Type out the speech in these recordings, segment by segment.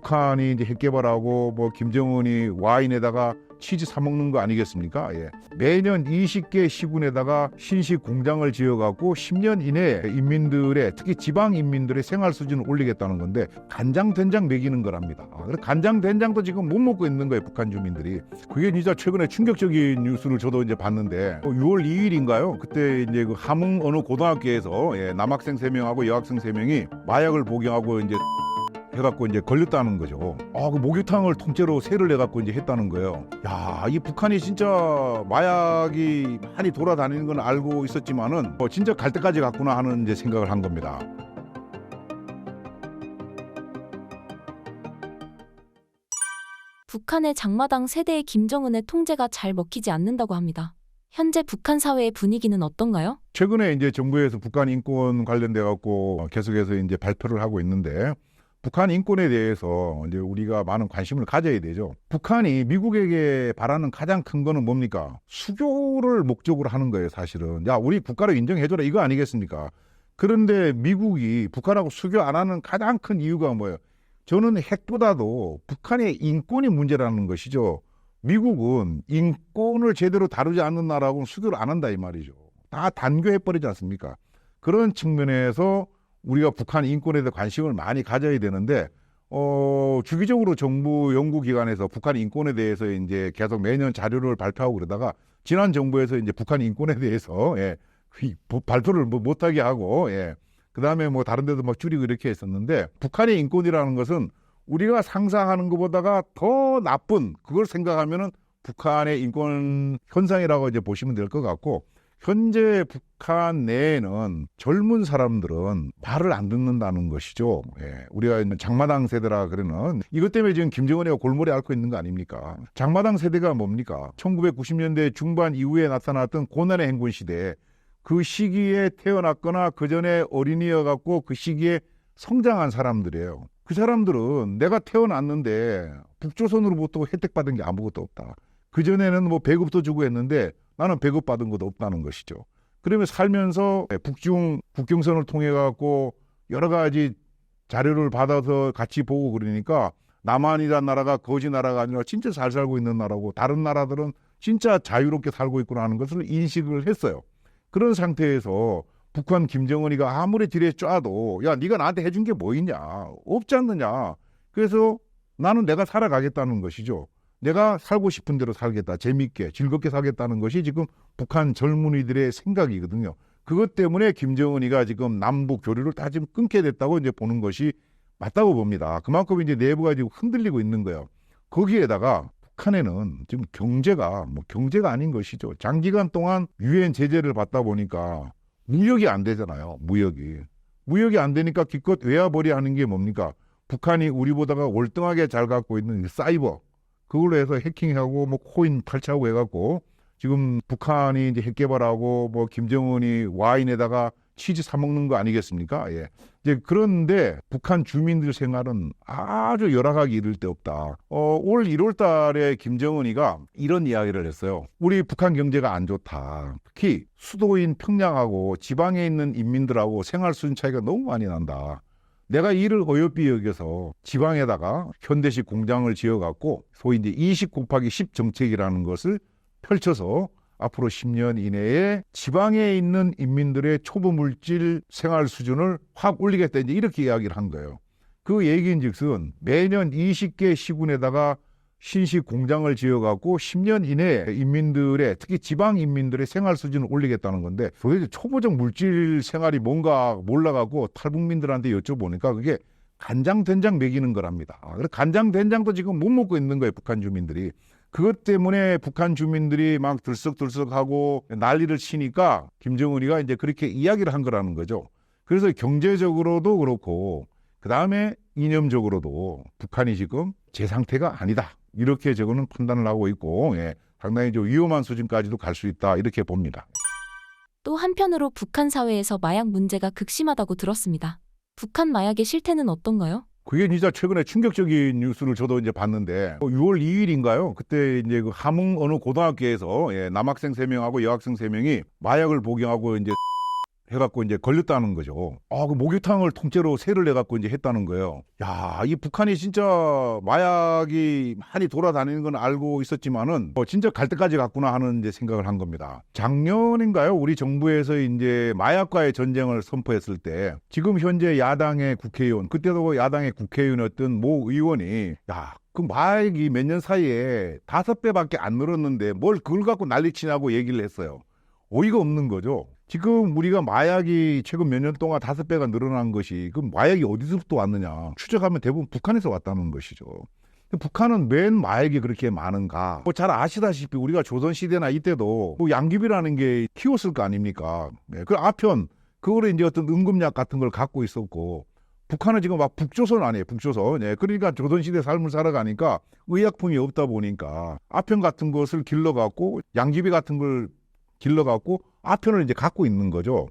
북한이 이제 핵 개발하고 뭐 김정은이 와인에다가 치즈 사 먹는 거 아니겠습니까? 예. 매년 20개 시군에다가 신식 공장을 지어갖고 10년 이내에 인민들의, 특히 지방 인민들의 생활 수준을 올리겠다는 건데 간장 된장 먹이는 거랍니다. 그래서 간장 된장도 지금 못 먹고 있는 거예요, 북한 주민들이. 그게 진짜 최근에 충격적인 뉴스를 저도 이제 봤는데 6월 2일인가요? 그때 이제 그 함흥 어느 고등학교에서 남학생 3명하고 여학생 3명이 마약을 복용하고 이제 해갖고 이제 걸렸다는 거죠. 그 목욕탕을 통째로 세를 내갖고 이제 했다는 거예요. 야, 이 북한이 진짜 마약이 많이 돌아다니는 건 알고 있었지만은 진짜 갈 때까지 갔구나 하는 이제 생각을 한 겁니다. 북한의 장마당 세대의 김정은의 통제가 잘 먹히지 않는다고 합니다. 현재 북한 사회의 분위기는 어떤가요? 최근에 이제 정부에서 북한 인권 관련돼 갖고 계속해서 이제 발표를 하고 있는데 북한 인권에 대해서 이제 우리가 많은 관심을 가져야 되죠. 북한이 미국에게 바라는 가장 큰 거는 뭡니까? 수교를 목적으로 하는 거예요, 사실은. 야, 우리 국가로 인정해줘라, 이거 아니겠습니까? 그런데 미국이 북한하고 수교 안 하는 가장 큰 이유가 뭐예요? 저는 핵보다도 북한의 인권이 문제라는 것이죠. 미국은 인권을 제대로 다루지 않는 나라하고는 수교를 안 한다 이 말이죠. 다 단교해버리지 않습니까? 그런 측면에서 우리가 북한 인권에 대해 관심을 많이 가져야 되는데 주기적으로 정부 연구기관에서 북한 인권에 대해서 이제 계속 매년 자료를 발표하고 그러다가 지난 정부에서 이제 북한 인권에 대해서 발표를 못하게 하고 그 다음에 뭐 다른 데도 막 줄이고 이렇게 했었는데 북한의 인권이라는 것은 우리가 상상하는 것보다가 더 나쁜 그걸 생각하면은 북한의 인권 현상이라고 이제 보시면 될 것 같고 현재 북한 내에는 젊은 사람들은 말을 안 듣는다는 것이죠. 우리가 장마당 세대라 그러는 이것 때문에 지금 김정은이가 골머리 앓고 있는 거 아닙니까? 장마당 세대가 뭡니까? 1990년대 중반 이후에 나타났던 고난의 행군 시대 그 시기에 태어났거나 그 전에 어린이여갖고 그 시기에 성장한 사람들이에요. 그 사람들은 내가 태어났는데 북조선으로부터 혜택받은 게 아무것도 없다. 그전에는 뭐 배급도 주고 했는데 나는 배급받은 것도 없다는 것이죠. 그러면 살면서 북중 국경선을 통해 갖고 여러 가지 자료를 받아서 같이 보고 그러니까 남한이라는 나라가 거지 나라가 아니라 진짜 잘 살고 있는 나라고 다른 나라들은 진짜 자유롭게 살고 있구나 하는 것을 인식을 했어요. 그런 상태에서 북한 김정은이가 아무리 딜에 짜도 야 네가 나한테 해준 게 뭐 있냐 없지 않느냐. 그래서 나는 내가 살아가겠다는 것이죠. 내가 살고 싶은 대로 살겠다. 재밌게 즐겁게 살겠다는 것이 지금 북한 젊은이들의 생각이거든요. 그것 때문에 김정은이가 지금 남북 교류를 다 지금 끊게 됐다고 이제 보는 것이 맞다고 봅니다. 그만큼 이제 내부가 지금 흔들리고 있는 거예요. 거기에다가 북한에는 지금 경제가 아닌 것이죠. 장기간 동안 유엔 제재를 받다 보니까 무역이 안 되잖아요. 무역이 안 되니까 기껏 외화벌이 하는 게 뭡니까? 북한이 우리보다가 월등하게 잘 갖고 있는 사이버 그걸로 해서 해킹하고 뭐 코인 탈취하고 해갖고 지금 북한이 이제 핵 개발하고 뭐 김정은이 와인에다가 치즈 사 먹는 거 아니겠습니까? 이제 그런데 북한 주민들 생활은 아주 열악하기 이를 데 없다. 올 1월 달에 김정은이가 이런 이야기를 했어요. 우리 북한 경제가 안 좋다. 특히 수도인 평양하고 지방에 있는 인민들하고 생활 수준 차이가 너무 많이 난다. 내가 이를 어여삐 여겨서 지방에다가 현대식 공장을 지어갖고 소위 이제 20 곱하기 10 정책이라는 것을 펼쳐서 앞으로 10년 이내에 지방에 있는 인민들의 초보 물질 생활 수준을 확 올리겠다. 이제 이렇게 이야기를 한 거예요. 그 얘기인즉슨 매년 20개 시군에다가 신식 공장을 지어갖고 10년 이내에 인민들의 특히 지방 인민들의 생활 수준을 올리겠다는 건데 도대체 초보적 물질 생활이 뭔가 몰라갖고 탈북민들한테 여쭤보니까 그게 간장 된장 먹이는 거랍니다. 그래서 간장 된장도 지금 못 먹고 있는 거예요, 북한 주민들이. 그것 때문에 북한 주민들이 막 들썩들썩하고 난리를 치니까 김정은이가 이제 그렇게 이야기를 한 거라는 거죠. 그래서 경제적으로도 그렇고 그 다음에 이념적으로도 북한이 지금 제 상태가 아니다. 이렇게 저거는 판단을 하고 있고 상당히 좀 위험한 수준까지도 갈 수 있다. 이렇게 봅니다. 또 한편으로 북한 사회에서 마약 문제가 극심하다고 들었습니다. 북한 마약의 실태는 어떤가요? 그게 진짜 최근에 충격적인 뉴스를 저도 이제 봤는데 6월 2일인가요? 그때 이제 그 함흥 어느 고등학교에서 남학생 3명하고 여학생 3명이 마약을 복용하고 이제 해갖고 이제 걸렸다는 거죠. 그 목욕탕을 통째로 세를 내갖고 이제 했다는 거예요. 야, 이 북한이 진짜 마약이 많이 돌아다니는 건 알고 있었지만은 진짜 갈 때까지 갔구나 하는 이제 생각을 한 겁니다. 작년인가요? 우리 정부에서 이제 마약과의 전쟁을 선포했을 때 지금 현재 야당의 국회의원, 그때도 야당의 국회의원이었던 모 의원이 그 마약이 몇 년 사이에 5배밖에 안 늘었는데 뭘 그걸 갖고 난리치냐고 얘기를 했어요. 어이가 없는 거죠. 지금 우리가 마약이 최근 몇 년 동안 5배가 늘어난 것이 그 마약이 어디서부터 왔느냐 추적하면 대부분 북한에서 왔다는 것이죠. 북한은 웬 마약이 그렇게 많은가? 잘 아시다시피 우리가 조선시대나 이때도 양귀비라는 게 키웠을 거 아닙니까? 그 아편 그거를 이제 어떤 응급약 같은 걸 갖고 있었고 북한은 지금 막 북조선 아니에요, 북조선. 그러니까 조선시대 삶을 살아가니까 의약품이 없다 보니까 아편 같은 것을 길러갖고 양귀비 같은 걸 길러갖고 아편을 이제 갖고 있는 거죠.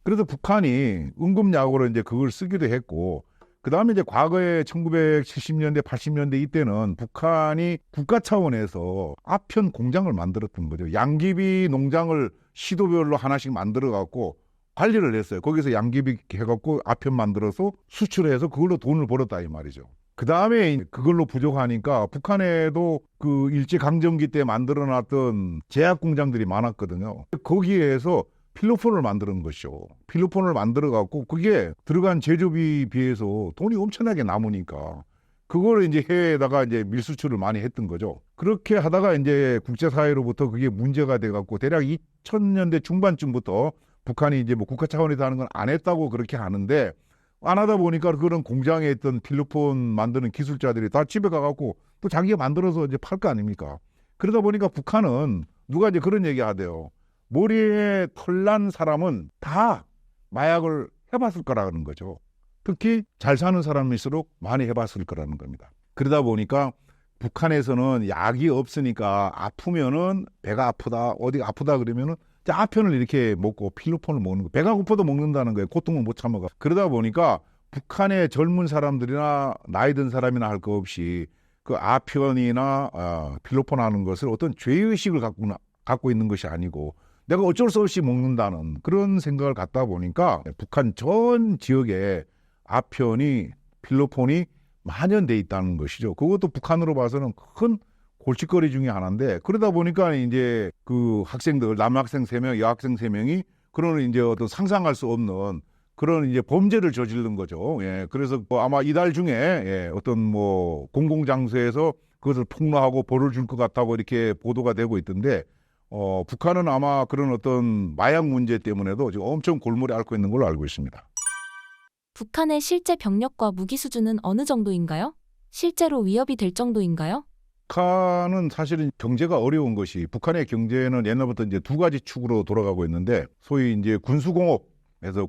그래서 북한이 응급약으로 이제 그걸 쓰기도 했고, 그 다음에 이제 과거에 1970년대, 80년대 이때는 북한이 국가 차원에서 아편 공장을 만들었던 거죠. 양귀비 농장을 시도별로 하나씩 만들어갖고 관리를 했어요. 거기서 양귀비 해갖고 아편 만들어서 수출해서 그걸로 돈을 벌었다 이 말이죠. 그 다음에 그걸로 부족하니까 북한에도 그 일제강점기 때 만들어놨던 제약 공장들이 많았거든요. 거기에서 필로폰을 만드는 것이죠. 필로폰을 만들어갖고 그게 들어간 제조비 비해서 돈이 엄청나게 남으니까 그거를 이제 해외에다가 이제 밀수출을 많이 했던 거죠. 그렇게 하다가 이제 국제사회로부터 그게 문제가 돼갖고 대략 2000년대 중반쯤부터 북한이 이제 뭐 국가 차원에서 하는 건 안 했다고 그렇게 하는데 안 하다 보니까 그런 공장에 있던 필로폰 만드는 기술자들이 다 집에 가갖고 또 자기가 만들어서 이제 팔 거 아닙니까? 그러다 보니까 북한은 누가 이제 그런 얘기 하대요. 머리에 털난 사람은 다 마약을 해봤을 거라는 거죠. 특히 잘 사는 사람일수록 많이 해봤을 거라는 겁니다. 그러다 보니까 북한에서는 약이 없으니까 아프면은 배가 아프다, 어디가 아프다 그러면은 아편을 이렇게 먹고 필로폰을 먹는 거. 배가 고파도 먹는다는 거예요. 고통을 못 참아가. 그러다 보니까 북한의 젊은 사람들이나 나이 든 사람이나 할 거 없이 그 아편이나 필로폰 하는 것을 어떤 죄의식을 갖고 있는 것이 아니고 내가 어쩔 수 없이 먹는다는 그런 생각을 갖다 보니까 북한 전 지역에 아편이 필로폰이 만연돼 있다는 것이죠. 그것도 북한으로 봐서는 큰 골칫거리 중에 하나인데 그러다 보니까 이제 그 학생들 남학생 3명, 여학생 3명이 그런 이제 어떤 상상할 수 없는 그런 이제 범죄를 저지른 거죠. 그래서 아마 이달 중에 어떤 뭐 공공장소에서 그것을 폭로하고 벌을 줄 것 같다고 이렇게 보도가 되고 있던데 북한은 아마 그런 어떤 마약 문제 때문에도 지금 엄청 골머리 앓고 있는 걸로 알고 있습니다. 북한의 실제 병력과 무기 수준은 어느 정도인가요? 실제로 위협이 될 정도인가요? 북한은 사실은 경제가 어려운 것이 북한의 경제는 옛날부터 이제 2가지 축으로 돌아가고 있는데 소위 이제 군수공업에서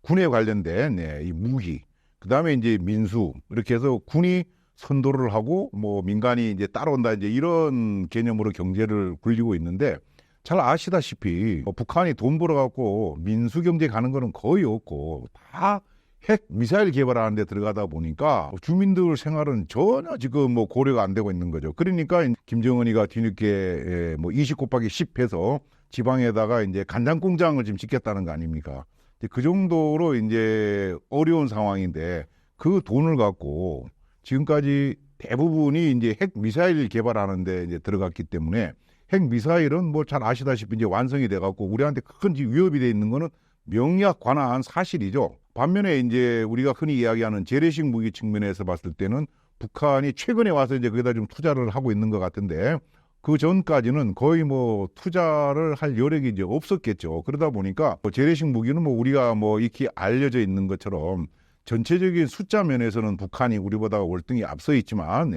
군에 관련된 이 무기, 그 다음에 이제 민수 이렇게 해서 군이 선도를 하고 뭐 민간이 이제 따라온다 이제 이런 개념으로 경제를 굴리고 있는데 잘 아시다시피 북한이 돈 벌어갖고 민수 경제 가는 거는 거의 없고 다 핵 미사일 개발하는 데 들어가다 보니까 주민들 생활은 전혀 지금 뭐 고려가 안 되고 있는 거죠. 그러니까 김정은이가 뒤늦게 뭐 20 곱하기 10 해서 지방에다가 이제 간장 공장을 지금 짓겠다는 거 아닙니까? 그 정도로 이제 어려운 상황인데 그 돈을 갖고 지금까지 대부분이 이제 핵 미사일 개발하는 데 이제 들어갔기 때문에 핵 미사일은 뭐 잘 아시다시피 이제 완성이 돼 갖고 우리한테 큰 위협이 돼 있는 거는 명약관화한 사실이죠. 반면에 이제 우리가 흔히 이야기하는 재래식 무기 측면에서 봤을 때는 북한이 최근에 와서 이제 거기다 좀 투자를 하고 있는 것 같은데 그 전까지는 거의 뭐 투자를 할 여력이 이제 없었겠죠. 그러다 보니까 재래식 무기는 뭐 우리가 뭐 익히 알려져 있는 것처럼 전체적인 숫자 면에서는 북한이 우리보다 월등히 앞서 있지만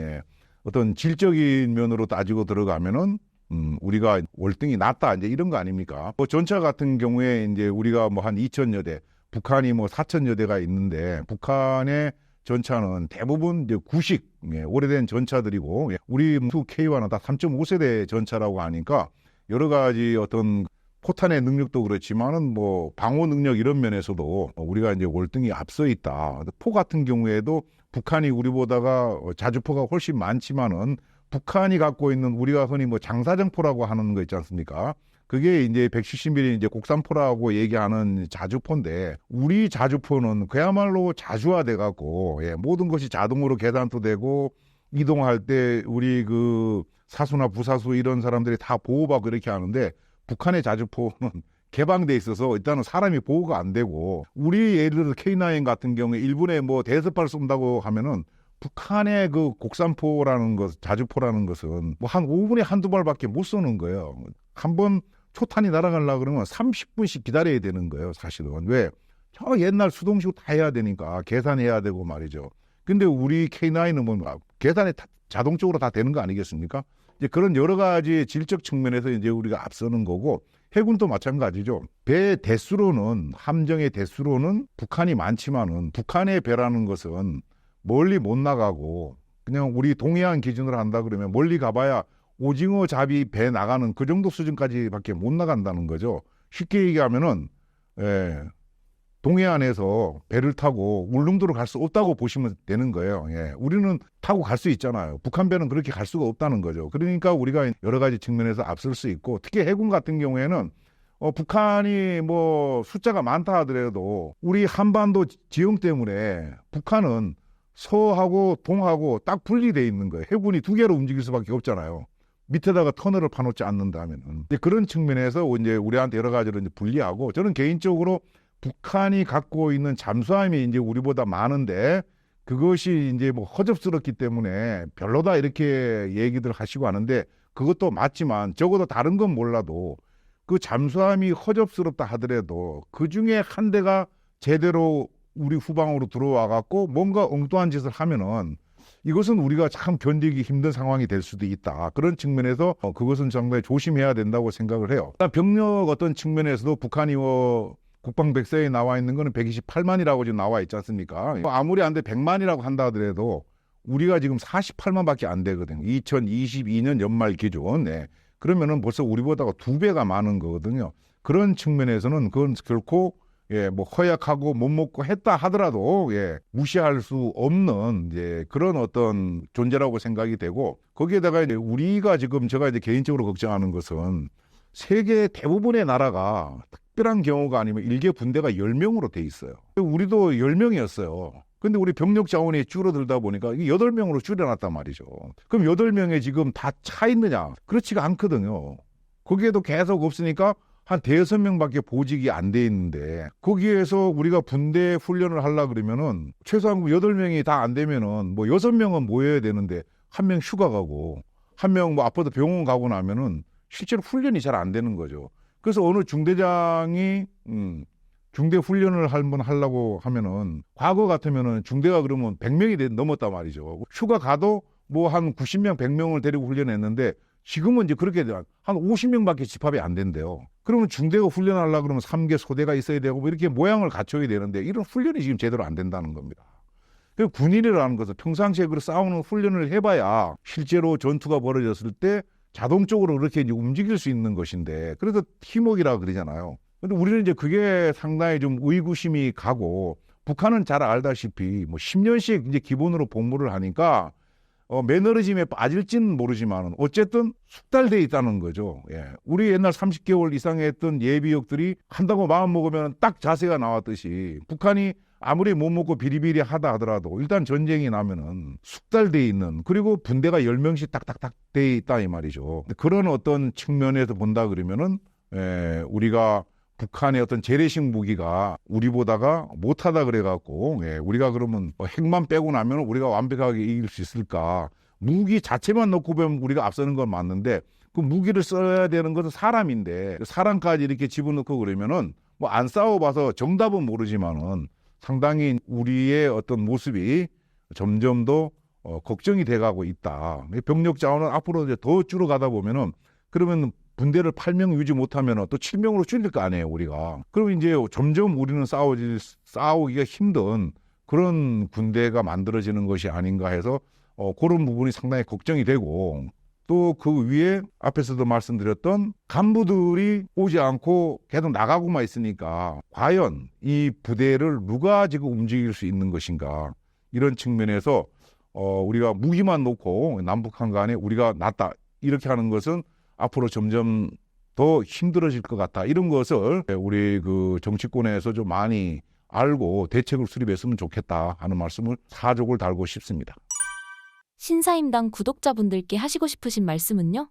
어떤 질적인 면으로 따지고 들어가면은 우리가 월등히 낫다 이제 이런 거 아닙니까? 뭐 전차 같은 경우에 이제 우리가 뭐 한 2,000여 대, 북한이 뭐 4,000여 대가 있는데 북한의 전차는 대부분 이제 구식 오래된 전차들이고 우리 K1은 다 3.5세대 전차라고 하니까 여러 가지 어떤 포탄의 능력도 그렇지만은 뭐 방어 능력 이런 면에서도 우리가 이제 월등히 앞서 있다. 포 같은 경우에도 북한이 우리보다가 자주포가 훨씬 많지만은 북한이 갖고 있는 우리가 흔히 뭐 장사정포라고 하는 거 있지 않습니까? 그게 이제 170mm 이제 곡산포라고 얘기하는 자주포인데 우리 자주포는 그야말로 자주화돼 갖고 예, 모든 것이 자동으로 계산도 되고 이동할 때 우리 그 사수나 부사수 이런 사람들이 다 보호받고 이렇게 하는데 북한의 자주포는 개방돼 있어서 일단은 사람이 보호가 안 되고 우리 예를 들어 K9 같은 경우에 일본에 뭐 대여섯발 쏜다고 하면은 북한의 그 곡산포라는 것, 자주포라는 것은 뭐 한 5분에 한두 발밖에 못 쏘는 거예요. 한번 초탄이 날아가려고 그러면 30분씩 기다려야 되는 거예요, 사실은. 왜? 저 옛날 수동식으로 다 해야 되니까 계산해야 되고 말이죠. 근데 우리 K9은 뭐 계산이 자동적으로 다 되는 거 아니겠습니까? 이제 그런 여러 가지 질적 측면에서 이제 우리가 앞서는 거고 해군도 마찬가지죠. 배 대수로는 함정의 대수로는 북한이 많지만은 북한의 배라는 것은 멀리 못 나가고 그냥 우리 동해안 기준으로 한다 그러면 멀리 가봐야 오징어 잡이 배 나가는 그 정도 수준까지밖에 못 나간다는 거죠. 쉽게 얘기하면은 동해안에서 배를 타고 울릉도로 갈 수 없다고 보시면 되는 거예요. 예. 우리는 타고 갈 수 있잖아요. 북한 배는 그렇게 갈 수가 없다는 거죠. 그러니까 우리가 여러 가지 측면에서 앞설 수 있고 특히 해군 같은 경우에는 북한이 뭐 숫자가 많다 하더라도 우리 한반도 지형 때문에 북한은 서하고 동하고 딱 분리되어 있는 거예요. 해군이 두 개로 움직일 수밖에 없잖아요. 밑에다가 터널을 파놓지 않는다면은. 그런 측면에서 이제 우리한테 여러 가지로 이제 불리하고 저는 개인적으로 북한이 갖고 있는 잠수함이 이제 우리보다 많은데 그것이 이제 뭐 허접스럽기 때문에 별로다 이렇게 얘기들 하시고 하는데 그것도 맞지만 적어도 다른 건 몰라도 그 잠수함이 허접스럽다 하더라도 그 중에 한 대가 제대로 우리 후방으로 들어와 갖고 뭔가 엉뚱한 짓을 하면은 이것은 우리가 참 견디기 힘든 상황이 될 수도 있다. 그런 측면에서 그것은 정말 조심해야 된다고 생각을 해요. 병력 어떤 측면에서도 북한이 국방백서에 나와 있는 거는 128만이라고 지금 나와 있지 않습니까? 아무리 안 돼 100만이라고 한다 하더라도 우리가 지금 48만밖에 안 되거든요. 2022년 연말 기준. 네. 그러면은 벌써 우리보다가 2배가 많은 거거든요. 그런 측면에서는 그건 결코 뭐 허약하고 못 먹고 했다 하더라도 무시할 수 없는 그런 어떤 존재라고 생각이 되고 거기에다가 이제 우리가 지금 제가 이제 개인적으로 걱정하는 것은 세계 대부분의 나라가 특별한 경우가 아니면 일개 분대가 10명으로 돼 있어요. 우리도 10명이었어요. 근데 우리 병력 자원이 줄어들다 보니까 8명으로 줄여놨단 말이죠. 그럼 8명에 지금 다 차 있느냐? 그렇지가 않거든요. 거기에도 계속 없으니까 한 5명밖에 보직이 안 돼 있는데 거기에서 우리가 분대 훈련을 하려고 그러면은 최소한 8명이 다 안 되면은 뭐 6명은 모여야 되는데 1명 휴가 가고 1명 뭐 아파도 병원 가고 나면은 실제로 훈련이 잘 안 되는 거죠. 그래서 어느 중대장이 중대 훈련을 한번 하려고 하면은 과거 같으면은 중대가 그러면 100명이 넘었단 말이죠. 휴가 가도 뭐 한 90명, 100명을 데리고 훈련했는데 지금은 이제 그렇게 한 50명밖에 집합이 안 된대요. 그러면 중대가 훈련하려고 그러면 3개 소대가 있어야 되고 뭐 이렇게 모양을 갖춰야 되는데 이런 훈련이 지금 제대로 안 된다는 겁니다. 그 군인이라는 것은 평상시에 그 싸우는 훈련을 해봐야 실제로 전투가 벌어졌을 때 자동적으로 그렇게 이제 움직일 수 있는 것인데 그래서 팀워크라 그러잖아요. 근데 우리는 이제 그게 상당히 좀 의구심이 가고 북한은 잘 알다시피 뭐 10년씩 이제 기본으로 복무를 하니까 매너리즘에 빠질지는 모르지만 어쨌든 숙달돼 있다는 거죠. 우리 옛날 30개월 이상 했던 예비역들이 한다고 마음 먹으면 딱 자세가 나왔듯이 북한이 아무리 못 먹고 비리비리 하다 하더라도 일단 전쟁이 나면은 숙달돼 있는 그리고 분대가 10명씩 딱딱딱 돼 있다 이 말이죠. 그런 어떤 측면에서 본다 그러면은 우리가 북한의 어떤 재래식 무기가 우리보다가 못하다 그래갖고 우리가 그러면 핵만 빼고 나면 우리가 완벽하게 이길 수 있을까? 무기 자체만 놓고 보면 우리가 앞서는 건 맞는데 그 무기를 써야 되는 것은 사람인데 사람까지 이렇게 집어넣고 그러면은 뭐 안 싸워봐서 정답은 모르지만은 상당히 우리의 어떤 모습이 점점 더 걱정이 돼가고 있다. 병력 자원은 앞으로 이제 더 줄어가다 보면은 그러면 분대를 8명 유지 못하면 또 7명으로 줄일 거 아니에요, 우리가. 그럼 이제 점점 우리는 싸우기가 힘든 그런 군대가 만들어지는 것이 아닌가 해서 그런 부분이 상당히 걱정이 되고 또 그 위에 앞에서도 말씀드렸던 간부들이 오지 않고 계속 나가고만 있으니까 과연 이 부대를 누가 지금 움직일 수 있는 것인가 이런 측면에서 우리가 무기만 놓고 남북한 간에 우리가 낫다 이렇게 하는 것은 앞으로 점점 더 힘들어질 것 같다. 이런 것을 우리 그 정치권에서 좀 많이 알고 대책을 수립했으면 좋겠다 하는 말씀을 사족을 달고 싶습니다. 신사임당 구독자분들께 하시고 싶으신 말씀은요?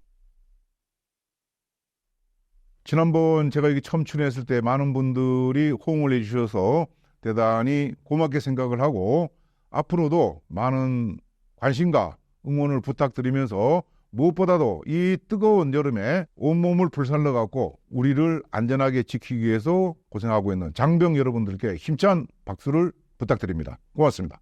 지난번 제가 여기 처음 출연했을 때 많은 분들이 호응을 해주셔서 대단히 고맙게 생각을 하고 앞으로도 많은 관심과 응원을 부탁드리면서 무엇보다도 이 뜨거운 여름에 온몸을 불살러 갖고 우리를 안전하게 지키기 위해서 고생하고 있는 장병 여러분들께 힘찬 박수를 부탁드립니다. 고맙습니다.